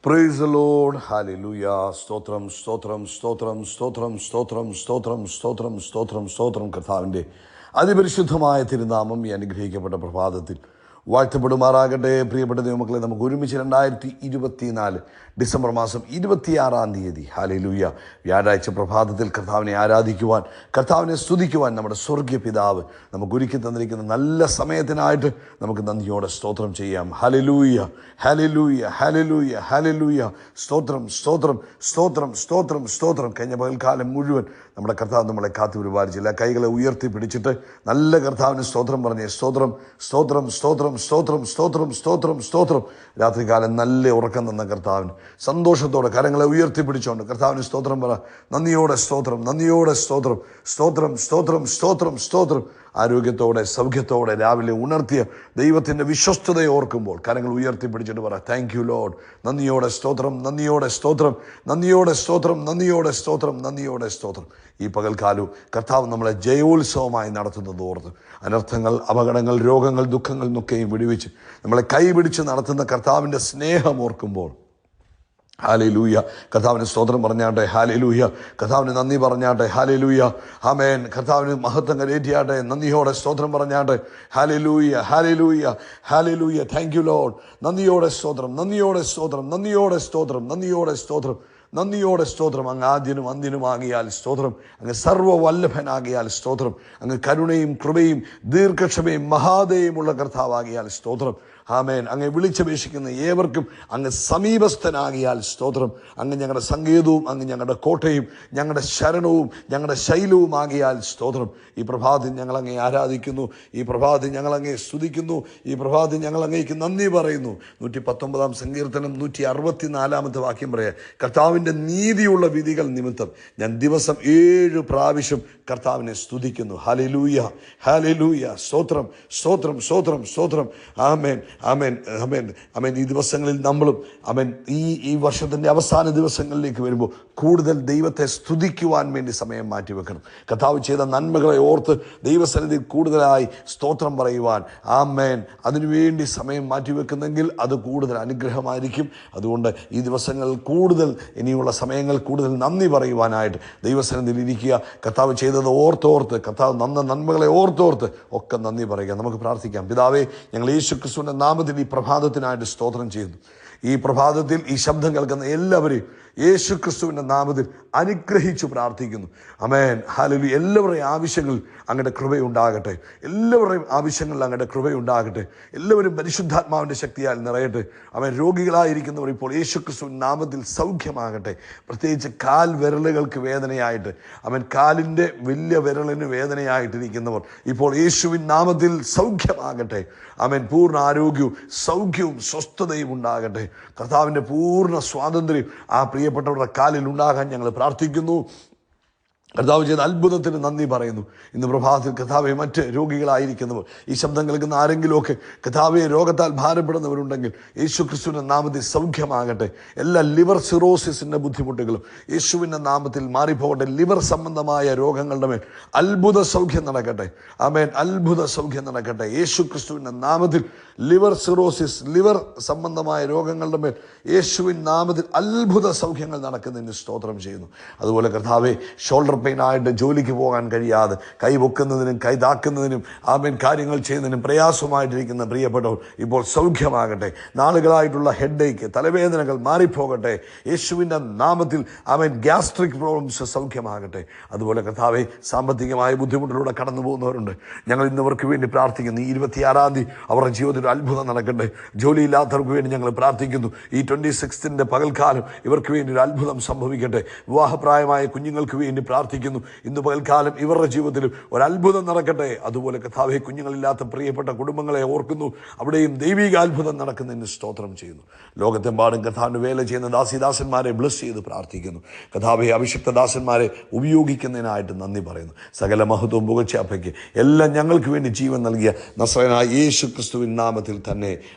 Praise the Lord. Hallelujah. സ്തോത്രം സ്തോത്രം സ്തോത്രം സ്തോത്രം സ്തോത്രം സ്തോത്രം സ്തോത്രം സ്തോത്രം സ്തോത്രം. കർത്താവിൻ്റെ അതിപരിശുദ്ധമായ തിരുനാമം ഈ അനുഗ്രഹിക്കപ്പെട്ട പ്രഭാതത്തിൽ വാഴ്ത്തപ്പെടുമാറാകട്ടെ. പ്രിയപ്പെട്ട ദൈവമക്കളെ, നമുക്ക് ഒരുമിച്ച് 2024 ഡിസംബർ മാസം 26 ഹല്ലേലൂയ വ്യാഴാഴ്ച പ്രഭാതത്തിൽ കർത്താവിനെ ആരാധിക്കുവാൻ, കർത്താവിനെ സ്തുതിക്കുവാൻ നമ്മുടെ സ്വർഗീയ പിതാവ് നമുക്ക് ഒരുക്കി തന്നിരിക്കുന്ന നല്ല സമയത്തിനായിട്ട് നമുക്ക് നന്ദിയോടെ സ്തോത്രം ചെയ്യാം. Hallelujah hallelujah hallelujah hallelujah. സ്തോത്രം സ്തോത്രം സ്തോത്രം സ്തോത്രം സ്തോത്രം. കഴിഞ്ഞ പകൽക്കാലം മുഴുവൻ നമ്മുടെ കർത്താവ് നമ്മളെ കാത്തു പരിപാലിച്ചില്ല. കൈകളെ ഉയർത്തി പിടിച്ചിട്ട് നല്ല കർത്താവിന് സ്തോത്രം പറഞ്ഞേ. സ്തോത്രം സ്തോത്രം സ്തോത്രം സ്തോത്രം സ്തോത്രം സ്തോത്രം സ്തോത്രം. രാത്രികാലം നല്ല ഉറക്കം തന്ന കർത്താവിന് സന്തോഷത്തോടെ കരങ്ങളെ ഉയർത്തി പിടിച്ചോണ്ട് കർത്താവിന് സ്തോത്രം പറ. നന്ദിയോടെ സ്തോത്രം, നന്ദിയോടെ സ്തോത്രം, സ്തോത്രം സ്തോത്രം സ്തോത്രം സ്തോത്രം. ആരോഗ്യത്തോടെ സൗഖ്യത്തോടെ രാവിലെ ഉണർത്തിയ ദൈവത്തിൻ്റെ വിശ്വസ്തതയെ ഓർക്കുമ്പോൾ കരങ്ങൾ ഉയർത്തി പിടിച്ചിട്ട് പറ, താങ്ക് യു ലോർഡ്. നന്ദിയോടെ സ്തോത്രം, നന്ദിയോടെ സ്തോത്രം, നന്ദിയോടെ സ്തോത്രം, നന്ദിയോടെ സ്തോത്രം, നന്ദിയോടെ സ്തോത്രം. ഈ പകൽക്കാലവും കർത്താവ് നമ്മളെ ജയോത്സവമായി നടത്തുന്നത് ഓർത്ത് അനർത്ഥങ്ങൾ, അപകടങ്ങൾ, രോഗങ്ങൾ, ദുഃഖങ്ങൾ എന്നൊക്കെയും വിടുവിച്ച് നമ്മളെ കൈപിടിച്ച് നടത്തുന്ന കർത്താവിൻ്റെ സ്നേഹം ഓർക്കുമ്പോൾ ഹല്ലേലൂയ. കർത്താവിന് സ്തോത്രം പറഞ്ഞാട്ടെ. ഹല്ലേലൂയ. കർത്താവിന് നന്ദി പറഞ്ഞാട്ടെ. ഹല്ലേലൂയ. ആമേൻ. കർത്താവിന് മഹത്വം കരേറ്റിയാട്ടെ. നന്ദിയോടെ സ്തോത്രം പറഞ്ഞാട്ടെ. Hallelujah hallelujah hallelujah. Thank you Lord. നന്ദിയോടെ സ്തോത്രം, നന്ദിയോടെ സ്തോത്രം, നന്ദിയോടെ സ്തോത്രം, നന്ദിയോടെ സ്തോത്രം, നന്ദിയോടെ സ്തോത്രം. അങ്ങ് ആദ്യനും അന്ത്യനുമാകിയാൽ സ്തോത്രം. അങ്ങ് സർവ്വവല്ലഭനാകിയാൽ സ്തോത്രം. അങ്ങ് കരുണയും കൃപയും ദീർഘക്ഷമയും മഹാദയുമുള്ള കർത്താവാകിയാൽ സ്തോത്രം. ആമേൻ. അങ്ങ് വിളിച്ചപേക്ഷിക്കുന്ന ഏവർക്കും അങ്ങ് സമീപസ്ഥനാകിയാൽ സ്തോത്രം. അങ്ങ് ഞങ്ങളുടെ സങ്കേതവും അങ്ങ് ഞങ്ങളുടെ കോട്ടയും ഞങ്ങളുടെ ശരണവും ഞങ്ങളുടെ ശൈലവുമാകിയാൽ സ്തോത്രം. ഈ പ്രഭാതത്തിൽ ഞങ്ങൾ അങ്ങേ ആരാധിക്കുന്നു. ഈ പ്രഭാതത്തിൽ ഞങ്ങൾ അങ്ങേ സ്തുതിക്കുന്നു. ഈ പ്രഭാതത്തിൽ ഞങ്ങൾ അങ്ങേക്ക് നന്ദി പറയുന്നു. 119 സങ്കീർത്തനം 164 വാക്യം പറയാം, കർത്താവിൻ്റെ നീതിയുള്ള വിധികൾ നിമിത്തം ഞാൻ ദിവസം 7 പ്രാവശ്യം കർത്താവിനെ സ്തുതിക്കുന്നു. Hallelujah hallelujah. സ്തോത്രം സ്തോത്രം സ്തോത്രം സ്തോത്രം. ആമേൻ ആമേൻ ആമേൻ ആമേൻ. ഈ ദിവസങ്ങളിൽ നമ്മളും ആമേൻ ഈ വർഷത്തിൻ്റെ അവസാന ദിവസങ്ങളിലേക്ക് വരുമ്പോൾ കൂടുതൽ ദൈവത്തെ സ്തുതിക്കുവാൻ വേണ്ടി സമയം മാറ്റിവെക്കണം. കർത്താവ് ചെയ്ത നന്മകളെ ഓർത്ത് ദൈവസന്നിധിയിൽ കൂടുതലായി സ്തോത്രം പറയുവാൻ ആമേൻ അതിനുവേണ്ടി സമയം മാറ്റിവെക്കുന്നെങ്കിൽ അത് കൂടുതൽ അനുഗ്രഹമായിരിക്കും. അതുകൊണ്ട് ഈ ദിവസങ്ങളിൽ കൂടുതൽ, ഇനിയുള്ള സമയങ്ങൾ കൂടുതൽ നന്ദി പറയുവാനായിട്ട് ദൈവസന്നിധിയിൽ ഇരിക്കുക. കർത്താവ് ചെയ്തത് ഓർത്തോർത്ത്, കർത്താവ് നന്മകളെ ഓർത്തോർത്ത് ഒക്കെ നന്ദി പറയുക. നമുക്ക് പ്രാർത്ഥിക്കാം. പിതാവേ, ഞങ്ങൾ യേശു ക്രിസ്തുവിൻ്റെ നാമത്തിൽ ഈ പ്രഭാതത്തിനായിട്ട് സ്തോത്രം ചെയ്യുന്നു. ഈ പ്രഭാതത്തിൽ ഈ ശബ്ദം കേൾക്കുന്ന എല്ലാവരെയും യേശു ക്രിസ്തുവിൻ്റെ നാമത്തിൽ അനുഗ്രഹിച്ചു പ്രാർത്ഥിക്കുന്നു. Amen hallelujah. എല്ലാവരുടെയും ആവശ്യങ്ങൾ അങ്ങയുടെ കൃപയുണ്ടാകട്ടെ. എല്ലാവരുടെയും ആവശ്യങ്ങളിൽ അങ്ങയുടെ കൃപയുണ്ടാകട്ടെ. എല്ലാവരും പരിശുദ്ധാത്മാവിൻ്റെ ശക്തിയാൽ നിറയട്ടെ. അവൻ രോഗികളായിരിക്കുന്നവർ ഇപ്പോൾ യേശു ക്രിസ്തുവിൻ്റെ നാമത്തിൽ സൗഖ്യമാകട്ടെ. പ്രത്യേകിച്ച് കാൽ വിരലുകൾക്ക് വേദനയായിട്ട്, അവൻ കാലിൻ്റെ വലിയ വിരലിന് വേദനയായിട്ടിരിക്കുന്നവർ ഇപ്പോൾ യേശുവിൻ നാമത്തിൽ സൗഖ്യമാകട്ടെ. അവൻ പൂർണ്ണ ആരോഗ്യവും സൗഖ്യവും സ്വസ്ഥതയും ഉണ്ടാകട്ടെ. കർത്താവിൻ്റെ പൂർണ്ണ സ്വാതന്ത്ര്യം ആ പ്രിയപ്പെട്ടവരുടെ കാലിൽ ഉണ്ടാകാൻ ഞങ്ങൾ പ്രാർത്ഥിക്കുന്നു. കർത്താവ് ചെയ്ത അത്ഭുതത്തിന് നന്ദി പറയുന്നു. ഇന്ന് പ്രഭാതത്തിൽ കർത്താവെ, മറ്റ് രോഗികളായിരിക്കുന്നവർ, ഈ ശബ്ദം കേൾക്കുന്ന ആരെങ്കിലുമൊക്കെ കർത്താവെ രോഗത്താൽ ഭാരപ്പെടുന്നവരുണ്ടെങ്കിൽ യേശു ക്രിസ്തുവിൻ്റെ നാമത്തിൽ സൗഖ്യമാകട്ടെ. എല്ലാ ലിവർ സിറോസിസിൻ്റെ ബുദ്ധിമുട്ടുകളും യേശുവിൻ്റെ നാമത്തിൽ മാറിപ്പോകട്ടെ. ലിവർ സംബന്ധമായ രോഗങ്ങളുടെ മേൽ അത്ഭുത സൗഖ്യം നടക്കട്ടെ. ആമേൻ. അത്ഭുത സൗഖ്യം നടക്കട്ടെ. യേശു ക്രിസ്തുവിൻ്റെ നാമത്തിൽ ലിവർ സിറോസിസ്, ലിവർ സംബന്ധമായ രോഗങ്ങളുടെ മേൽ യേശുവിൻ നാമത്തിൽ അത്ഭുത സൗഖ്യങ്ങൾ നടക്കുന്നതിന് സ്തോത്രം ചെയ്യുന്നു. അതുപോലെ കർത്താവെ, ഷോൾഡർ പെയിനായിട്ട് ജോലിക്ക് പോകാൻ കഴിയാതെ കൈ പൊക്കുന്നതിനും കൈ താക്കുന്നതിനും ആമേൻ കാര്യങ്ങൾ ചെയ്യുന്നതിനും പ്രയാസമായിട്ടിരിക്കുന്ന പ്രിയപ്പെട്ടവർ ഇപ്പോൾ സൗഖ്യമാകട്ടെ. നാളുകളായിട്ടുള്ള ഹെഡേക്ക്, തലവേദനകൾ മാറിപ്പോകട്ടെ. യേശുവിൻ്റെ നാമത്തിൽ ആമേൻ ഗ്യാസ്ട്രിക് പ്രോബ്ലംസ് സൗഖ്യമാകട്ടെ. അതുപോലെ കർത്താവെ, സാമ്പത്തികമായ ബുദ്ധിമുട്ടിലൂടെ കടന്നു പോകുന്നവരുണ്ട്. ഞങ്ങൾ ഇന്നവർക്ക് വേണ്ടി പ്രാർത്ഥിക്കുന്നു. ഈ 26 അവരുടെ ജീവിതത്തിൽ അത്ഭുതം നടക്കട്ടെ. ജോലിയില്ലാത്തവർക്ക് വേണ്ടി ഞങ്ങൾ പ്രാർത്ഥിക്കുന്നു. ഈ 26 പകൽക്കാലം ഇവർക്ക് വേണ്ടി ഒരു അത്ഭുതം സംഭവിക്കട്ടെ. വിവാഹപ്രായമായ കുഞ്ഞുങ്ങൾക്ക് വേണ്ടി പ്രാർത്ഥിക്കുന്നു. ഇന്ന് പകൽക്കാലം ഇവരുടെ ജീവിതത്തിലും ഒരു അത്ഭുതം നടക്കട്ടെ. അതുപോലെ കർത്താവേ, കുഞ്ഞുങ്ങളില്ലാത്ത പ്രിയപ്പെട്ട കുടുംബങ്ങളെ ഓർക്കുന്നു. അവിടെയും ദൈവിക അത്ഭുതം നടക്കുന്നതിന് സ്തോത്രം ചെയ്യുന്നു. ലോകത്തെമ്പാടും കർത്താവിന് വേല ചെയ്യുന്ന ദാസിദാസന്മാരെ ബ്ലസ് ചെയ്ത് പ്രാർത്ഥിക്കുന്നു. കർത്താവേ, അഭിഷിക്ത ദാസന്മാരെ ഉപയോഗിക്കുന്നതിനായിട്ട് നന്ദി പറയുന്നു. സകല മഹത്വവും പുകഴ്ചയ്ക്ക് എല്ലാം ഞങ്ങൾക്ക് വേണ്ടി ജീവൻ നൽകിയ നസ്രയനായ യേശു ക്രിസ്തുവിൻ നാമത്തിൽ തന്നെ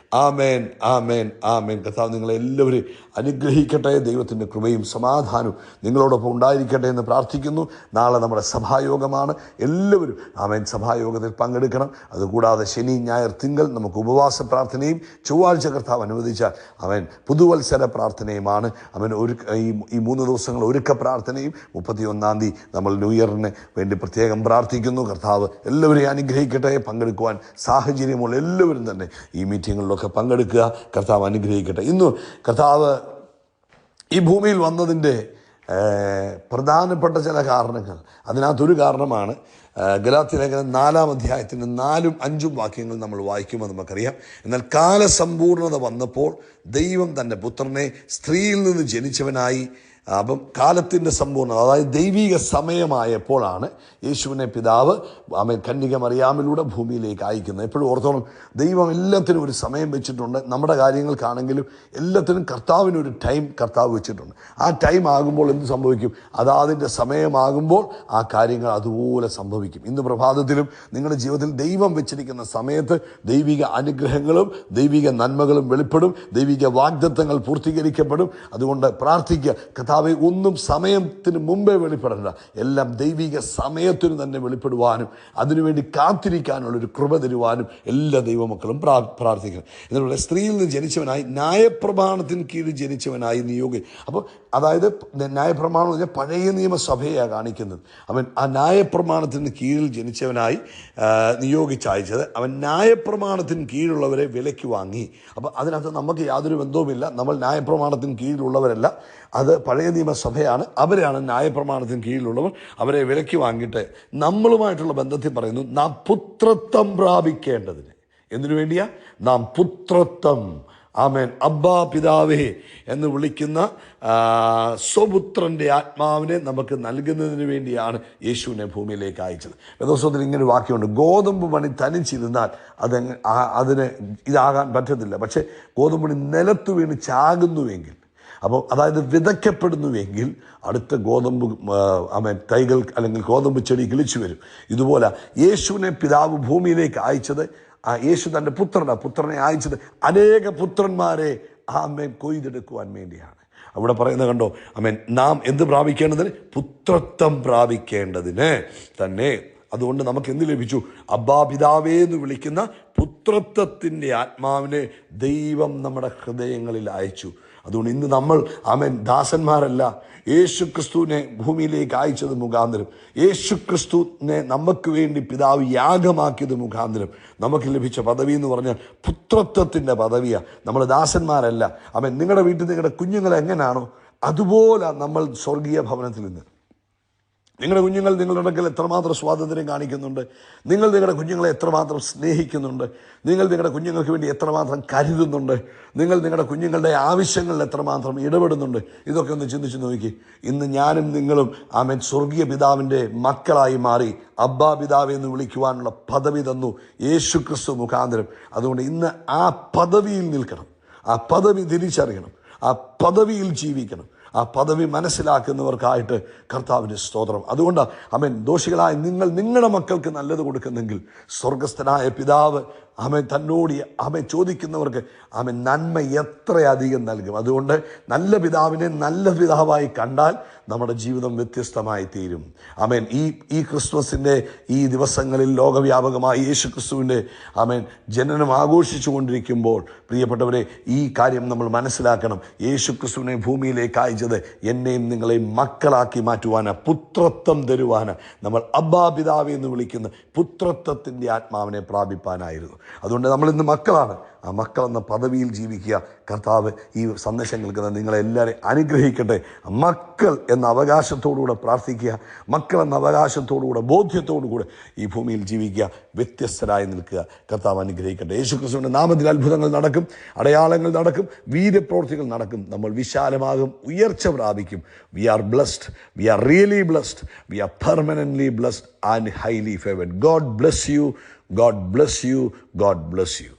ആമേൻ ആമേൻ ആമേൻ. കർത്താവ് നിങ്ങളെല്ലാവരെയും അനുഗ്രഹിക്കട്ടെ. ദൈവത്തിൻ്റെ കൃപയും സമാധാനവും നിങ്ങളോടൊപ്പം ഉണ്ടായിരിക്കട്ടെ എന്ന് പ്രാർത്ഥിക്കുന്നു. പ്രാർത്ഥിക്കുന്നു. നാളെ നമ്മുടെ സഭായോഗമാണ്. എല്ലാവരും ആമേൻ സഭായോഗത്തിൽ പങ്കെടുക്കണം. അതുകൂടാതെ ശനി, ഞായർ, തിങ്കൾ നമുക്ക് ഉപവാസ പ്രാർത്ഥനയും, ചൊവ്വാഴ്ച കർത്താവ് അനുവദിച്ചാൽ ആമേൻ പുതുവത്സര പ്രാർത്ഥനയുമാണ്. ആമേൻ ഈ 3 ദിവസങ്ങൾ ഒരുക്ക പ്രാർത്ഥനയും 31-ാം തീയതി നമ്മൾ ന്യൂ ഇയറിന് വേണ്ടി പ്രത്യേകം പ്രാർത്ഥിക്കുന്നു. കർത്താവ് എല്ലാവരെയും അനുഗ്രഹിക്കട്ടെ. പങ്കെടുക്കുവാൻ സാഹചര്യമുള്ള എല്ലാവരും തന്നെ ഈ മീറ്റിങ്ങുകളിലൊക്കെ പങ്കെടുക്കുക. കർത്താവ് അനുഗ്രഹിക്കട്ടെ. ഇന്ന് കർത്താവ് ഈ ഭൂമിയിൽ വന്നതിൻ്റെ പ്രധാനപ്പെട്ട ചില കാരണങ്ങൾ, അതിനകത്തൊരു കാരണമാണ് ഗലാത്യലേഖനം 4-ാം അധ്യായത്തിൻ്റെ 4ഉം 5ഉം വാക്യങ്ങൾ നമ്മൾ വായിക്കുമ്പോൾ നമുക്കറിയാം. എന്നാൽ കാലസമ്പൂർണത വന്നപ്പോൾ ദൈവം തൻ്റെ പുത്രനെ സ്ത്രീയിൽ നിന്ന് ജനിച്ചവനായി, അപ്പം കാലത്തിൻ്റെ സമ്പൂർണ്ണത, അതായത് ദൈവിക സമയമായപ്പോഴാണ് യേശുവിനെ പിതാവ് ആമേൻ കന്യക മറിയാമിലൂടെ ഭൂമിയിലേക്ക് അയക്കുന്നത്. എപ്പോഴും ഓർത്തോളം, ദൈവം എല്ലാത്തിനും ഒരു സമയം വെച്ചിട്ടുണ്ട്. നമ്മുടെ കാര്യങ്ങൾക്കാണെങ്കിലും എല്ലാത്തിനും കർത്താവിനൊരു ടൈം കർത്താവ് വെച്ചിട്ടുണ്ട്. ആ ടൈം ആകുമ്പോൾ എന്ത് സംഭവിക്കും? അതാതിൻ്റെ സമയമാകുമ്പോൾ ആ കാര്യങ്ങൾ അതുപോലെ സംഭവിക്കും. ഇന്ന് പ്രഭാതത്തിലും നിങ്ങളുടെ ജീവിതത്തിൽ ദൈവം വെച്ചിരിക്കുന്ന സമയത്ത് ദൈവിക അനുഗ്രഹങ്ങളും ദൈവിക നന്മകളും വെളിപ്പെടും. ദൈവിക വാഗ്ദത്തങ്ങൾ പൂർത്തീകരിക്കപ്പെടും. അതുകൊണ്ട് പ്രാർത്ഥിക്കുക, കർത്താവേ, ഒന്നും സമയത്തിന് മുമ്പേ വെളിപ്പെടേണ്ട, എല്ലാം ദൈവിക സമയത്തിന് തന്നെ വെളിപ്പെടുവാനും അതിനുവേണ്ടി കാത്തിരിക്കാനുള്ളൊരു കൃപ തരുവാനും എല്ലാ ദൈവമക്കളും പ്രാർത്ഥിക്കണം. എന്നുള്ള സ്ത്രീയിൽ നിന്ന് ജനിച്ചവനായി, ന്യായപ്രമാണത്തിന് കീഴിൽ ജനിച്ചവനായി അപ്പോൾ അതായത് ന്യായപ്രമാണം എന്ന് പറഞ്ഞാൽ പഴയ നിയമസഭയാണ് കാണിക്കുന്നത്. അവൻ ആ ന്യായപ്രമാണത്തിന് കീഴിൽ ജനിച്ചവനായി നിയോഗിച്ചയച്ചത്. അവൻ ന്യായപ്രമാണത്തിന് കീഴിലുള്ളവരെ വിലയ്ക്ക് വാങ്ങി. അപ്പോൾ അതിനകത്ത് നമുക്ക് യാതൊരു ബന്ധവുമില്ല. നമ്മൾ ന്യായപ്രമാണത്തിന് കീഴിലുള്ളവരല്ല, അത് പഴയ നിയമസഭയാണ്. അവരെയാണ് ന്യായപ്രമാണത്തിന് കീഴിലുള്ളവർ. അവരെ വിലയ്ക്ക് വാങ്ങിയിട്ട് നമ്മളുമായിട്ടുള്ള ബന്ധത്തിൽ പറയുന്നു, നാം പുത്രത്വം പ്രാപിക്കേണ്ടതിന്. എന്തിനു വേണ്ടിയാ? നാം പുത്രത്വം, ആമേൻ, അബ്ബാ പിതാവേ എന്ന് വിളിക്കുന്ന സ്വപുത്രൻ്റെ ആത്മാവിനെ നമുക്ക് നൽകുന്നതിന് വേണ്ടിയാണ് യേശുവിനെ ഭൂമിയിലേക്ക് അയച്ചത്. വേദപുസ്തകത്തിൽ ഇങ്ങനെ വാക്യമുണ്ട്, ഗോതമ്പ് മണി തനിച്ചിരുന്നാൽ അതിന് ഇതാകാൻ പറ്റത്തില്ല. പക്ഷേ ഗോതമ്പ് മണി നിലത്ത് വീണ് ചാകുന്നുവെങ്കിൽ, അപ്പോൾ അതായത് വിതയ്ക്കപ്പെടുന്നുവെങ്കിൽ അടുത്ത ഗോതമ്പ് തൈകൾ അല്ലെങ്കിൽ ഗോതമ്പ് ചെടി കിളിച്ചു വരും. ഇതുപോലെ യേശുവിനെ പിതാവ് ഭൂമിയിലേക്ക് അയച്ചത്, യേശു തൻ്റെ പുത്രനെ അയച്ചത് അനേക പുത്രന്മാരെ കൊയ്തെടുക്കുവാൻ വേണ്ടിയാണ്. അവിടെ പറയുന്നത് കണ്ടോ, നാം എന്ത് പ്രാപിക്കേണ്ടതിന്? പുത്രത്വം പ്രാപിക്കേണ്ടതിന് തന്നെ. അതുകൊണ്ട് നമുക്ക് എന്ത് ലഭിച്ചു? അബ്ബാ പിതാവേ എന്ന് വിളിക്കുന്ന പുത്രത്വത്തിൻ്റെ ആത്മാവിനെ ദൈവം നമ്മുടെ ഹൃദയങ്ങളിൽ അയച്ചു. അതുകൊണ്ട് ഇന്ന് നമ്മൾ ദാസന്മാരല്ല, യേശു ക്രിസ്തുവിനെ ഭൂമിയിലേക്ക് അയച്ചത് മുഖാന്തരം, യേശു ക്രിസ്തുവിനെ നമുക്ക് വേണ്ടി പിതാവ് യാഗമാക്കിയത് മുഖാന്തരം നമുക്ക് ലഭിച്ച പദവി എന്ന് പറഞ്ഞാൽ പുത്രത്വത്തിൻ്റെ പദവിയാണ്. നമ്മൾ ദാസന്മാരല്ല. നിങ്ങളുടെ വീട്ടിൽ നിങ്ങളുടെ കുഞ്ഞുങ്ങൾ എങ്ങനെയാണോ അതുപോലെ നമ്മൾ സ്വർഗീയ ഭവനത്തിൽ നിന്ന്. നിങ്ങളുടെ കുഞ്ഞുങ്ങൾ നിങ്ങളുടെ അടുക്കൽ എത്രമാത്രം സ്വാതന്ത്ര്യം കാണിക്കുന്നുണ്ട്, നിങ്ങൾ നിങ്ങളുടെ കുഞ്ഞുങ്ങളെ എത്രമാത്രം സ്നേഹിക്കുന്നുണ്ട്, നിങ്ങൾ നിങ്ങളുടെ കുഞ്ഞുങ്ങൾക്ക് വേണ്ടി എത്രമാത്രം കരുതുന്നുണ്ട്, നിങ്ങൾ നിങ്ങളുടെ കുഞ്ഞുങ്ങളുടെ ആവശ്യങ്ങളിൽ എത്രമാത്രം ഇടപെടുന്നുണ്ട്, ഇതൊക്കെ ഒന്ന് ചിന്തിച്ച് നോക്കി. ഇന്ന് ഞാനും നിങ്ങളും സ്വർഗീയ പിതാവിൻ്റെ മക്കളായി മാറി അബ്ബാ പിതാവ് എന്ന് വിളിക്കുവാനുള്ള പദവി തന്നു യേശു ക്രിസ്തു മുഖാന്തരം. അതുകൊണ്ട് ഇന്ന് ആ പദവിയിൽ നിൽക്കണം, ആ പദവി തിരിച്ചറിയണം, ആ പദവിയിൽ ജീവിക്കണം. ആ പദവി മനസ്സിലാക്കുന്നവർക്കായിട്ട് കർത്താവിൻ്റെ സ്തോത്രം. അതുകൊണ്ട് ദോഷികളായ നിങ്ങൾ നിങ്ങളുടെ മക്കൾക്ക് നല്ലത് കൊടുക്കുന്നെങ്കിൽ സ്വർഗസ്ഥനായ പിതാവ് തന്നോട് ചോദിക്കുന്നവർക്ക് നന്മ എത്രയധികം നൽകും. അതുകൊണ്ട് നല്ല പിതാവിനെ നല്ല പിതാവായി കണ്ടാൽ നമ്മുടെ ജീവിതം വ്യത്യസ്തമായി തീരും. ഈ ക്രിസ്മസിൻ്റെ ഈ ദിവസങ്ങളിൽ ലോകവ്യാപകമായി യേശു ക്രിസ്തുവിൻ്റെ ജനനം ആഘോഷിച്ചു കൊണ്ടിരിക്കുമ്പോൾ പ്രിയപ്പെട്ടവരെ, ഈ കാര്യം നമ്മൾ മനസ്സിലാക്കണം. യേശു ക്രിസ്തുവിനെ ഭൂമിയിലേക്ക് അയച്ചത് എന്നെയും നിങ്ങളെയും മക്കളാക്കി മാറ്റുവാനാണ്, പുത്രത്വം തരുവാനാണ്. നമ്മൾ അബ്ബാ പിതാവ് എന്ന് വിളിക്കുന്ന പുത്രത്വത്തിൻ്റെ ആത്മാവിനെ പ്രാപിപ്പാനായിരുന്നു. അതുകൊണ്ട് നമ്മളിന്ന് മക്കളാണ്. ആ മക്കളെന്ന പദവിയിൽ ജീവിക്കുക. കർത്താവ് ഈ സന്ദേശം കേൾക്കുന്ന നിങ്ങളെല്ലാവരെയും അനുഗ്രഹിക്കട്ടെ. മക്കൾ എന്ന അവകാശത്തോടുകൂടെ പ്രാർത്ഥിക്കുക, മക്കൾ എന്ന അവകാശത്തോടുകൂടെ ബോധ്യത്തോടുകൂടെ ഈ ഭൂമിയിൽ ജീവിക്കുക, വ്യത്യസ്തരായി നിൽക്കുക. കർത്താവ് അനുഗ്രഹിക്കട്ടെ. യേശുക്രിസ്തുവിൻ്റെ നാമത്തിൽ അത്ഭുതങ്ങൾ നടക്കും, അടയാളങ്ങൾ നടക്കും, വീര്യപ്രവൃത്തികൾ നടക്കും. നമ്മൾ വിശാലമാകും, ഉയർച്ച പ്രാപിക്കും. We are blessed, we are really blessed, we are permanently blessed and highly favoured. God bless you, God bless you, God bless you.